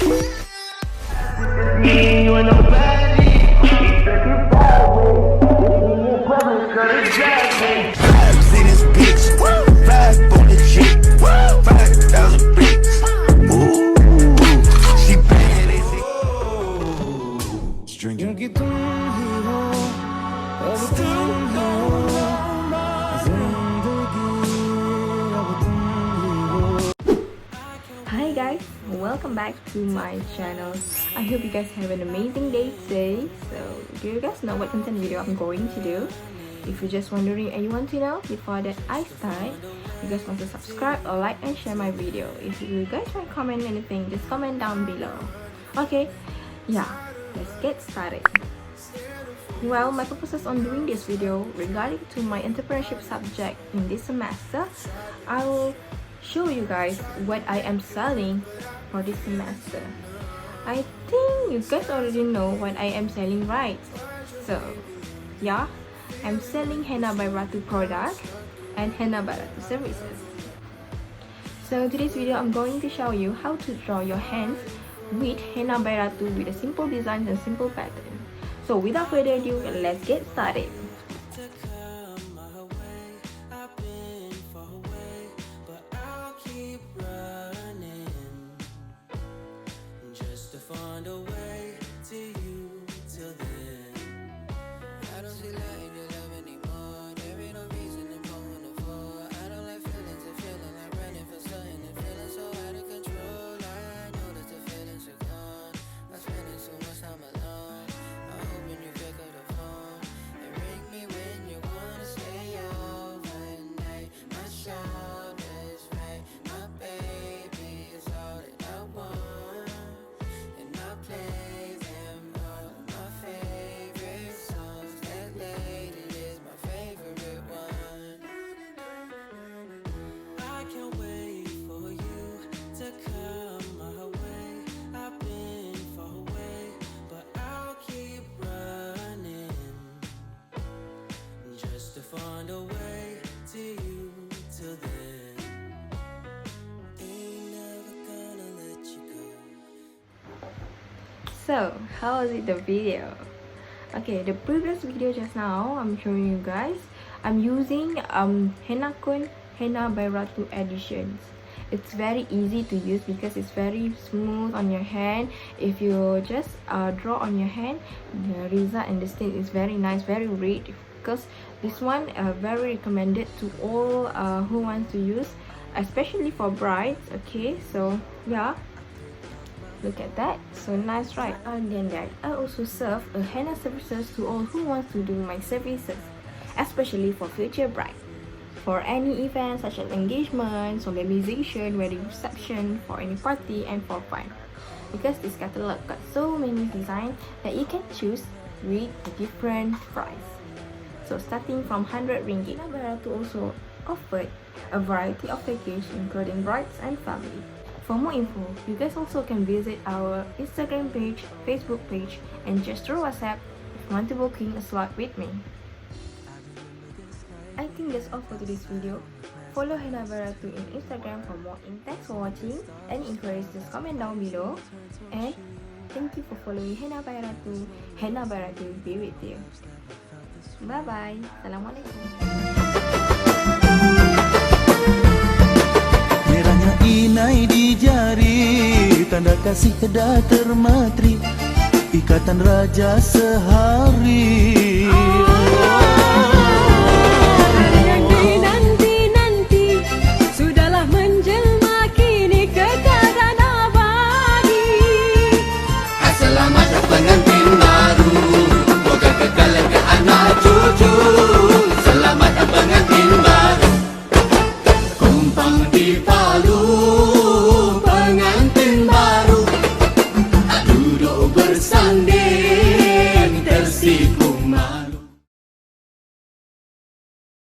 See this bitch, fly on the chick, 5,000 bricks. Ooh, she bad as it. Stringing. Hi guys, welcome back to my channel. I hope you guys have an amazing day today. So, do you guys know what content video I'm going to do? If you're just wondering and you want to know, before that I start, you guys want to subscribe or like and share my video. If you guys want to comment anything, just comment down below. Okay, yeah, let's get started. Well, my purposes on doing this video regarding to my entrepreneurship subject in this semester, I will show you guys what I am selling for this semester. I think you guys already know what I am selling, right? So, yeah, I'm selling HENNABYRATU product and HENNABYRATU services. So today's video I'm going to show you how to draw your hands with HENNABYRATU with a simple design and simple pattern. So without further ado, let's get started. Find a way to you till then. Ain't never gonna let you go. So, how was it the video? Okay, the previous video just now, I'm showing you guys, I'm using HENNABYRATU editions. It's very easy to use because it's very smooth on your hand. If you just draw on your hand, the result and the stain is very nice, very red. Because this one very recommended to all who want to use, especially for brides. Okay, so yeah, look at that, so nice, right? And then that I also serve a henna services to all who wants to do my services, especially for future bride, for any event such as engagement, solemnization, wedding reception, for any party and for fun. Because this catalog got so many designs that you can choose with a different price. So starting from 100 ringgit, HENNABYRATU also offered a variety of packages including brides and family. For more info, you guys also can visit our Instagram page, Facebook page, and just through WhatsApp if you want to booking a slot with me. I think that's all for today's video. Follow HENNABYRATU in Instagram for more. Thanks for watching. Any inquiries, just comment down below. And thank you for following HENNABYRATU. HENNABYRATU will be with you. Bye-bye. Assalamualaikum. Merahnya inai di jari, tanda kasih dah termatri, ikatan raja sehari.